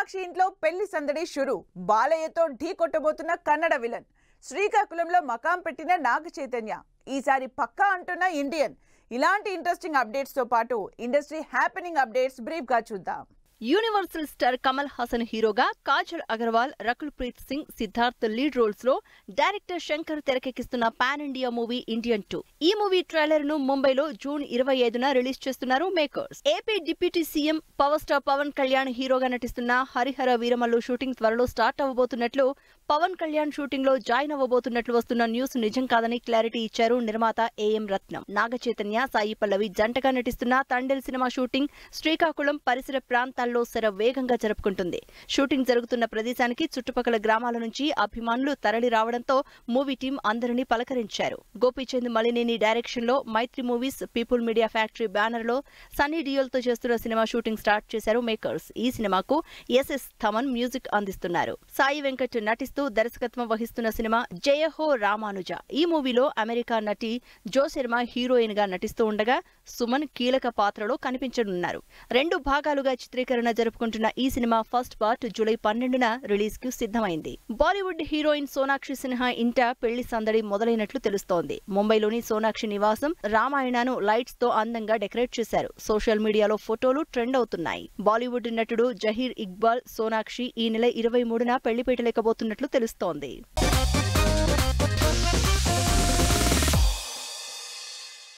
సోనాక్షి ఇంట్లో పెళ్లి సందడి షురు. బాలయ్యతో ఢీ కొట్టబోతున్న కన్నడ విలన్. శ్రీకాకుళంలో మకాం పెట్టిన నాగ చైతన్య ఈసారి పక్కా అంటున్న ఇండియన్. ఇలాంటి ఇంట్రెస్టింగ్ అప్డేట్స్ తో పాటు ఇండస్ట్రీ హ్యాపెనింగ్ అప్డేట్స్ బ్రీఫ్ గా చూద్దాం. యూనివర్సల్ స్టార్ కమల్ హాసన్ హీరోగా, కాజల్ అగర్వాల్, రకుల్ ప్రీత్ సింగ్, సిద్ధార్థ్ లీడ్ రోల్స్ లో డైరెక్టర్ శంకర్ తెరకెక్కిస్తున్న పాన్ ఇండియా మూవీ ఇండియన్ 2. ఈ మూవీ ట్రైలర్ ను ముంబైలో జూన్ 25న రిలీజ్ చేస్తున్నారు makers. AP deputy CM power star Pavan Kalyan హీరోగా నటిస్తున్న హరిహర వీరమల్లు షూటింగ్ త్వరలో స్టార్ట్ అవ్వబోతున్నట్లు, పవన్ కళ్యాణ్ షూటింగ్ లో జాయిన్ అవ్వబోతున్నట్లు వస్తున్న న్యూస్ నిజం కాదని క్లారిటీ ఇచ్చారు నిర్మాత ఏఎం రత్నం. నాగ చైతన్య, సాయి పల్లవి జంటగా నటిస్తున్న తండేల్ సినిమా షూటింగ్ శ్రీకాకుళం పరిసర ప్రాంతాల్లో శరవేగంగా జరుపుకుంటుంది. షూటింగ్ జరుగుతున్న ప్రదేశానికి చుట్టుపక్కల గ్రామాల నుంచి అభిమానులు తరలి రావడంతో మూవీ టీం అందరినీ పలకరించారు. గోపీచంద్ మలినేని డైరెక్షన్ లో Mythri movies, people media factory banner లో సన్నీ డియోల్ తో చేస్తున్న సినిమా షూటింగ్ స్టార్ట్ చేశారు మేకర్స్. ఈ సినిమాకు ఎస్ఎస్ థమన్ మ్యూజిక్ అందిస్తున్నారు. సాయి వెంకట్ నటిస్తూ దర్శకత్వం వహిస్తున్న సినిమా జయహో రామానుజ. ఈ మూవీలో అమెరికా నటి జో శర్మ హీరోయిన్ గా నటిస్తూ ఉండగా, సుమన్ కీలక పాత్రలో కనిపించనున్నారు. 2 భాగాలుగా చిత్రీకరణ జరుపుకుంటున్న ఈ సినిమా ఫస్ట్ పార్ట్ జూలై 12న రిలీజ్ కు సిద్ధమైంది. బాలీవుడ్ హీరోయిన్ సోనాక్షి సిన్హా ఇంట పెళ్లి సందడి మొదలైనట్లు తెలుస్తోంది. ముంబైలోని సోనాక్షి నివాసం రామాయణను లైట్స్ తో అందంగా డెకరేట్ చేశారు. సోషల్ మీడియాలో ఫోటోలు ట్రెండ్ అవుతున్నాయి. బాలీవుడ్ నటుడు జహీర్ ఇక్బాల్, సోనాక్షి ఈ నెల 23న పెళ్లి పీటలెక్కబోతున్నట్లు తెలుస్తోంది.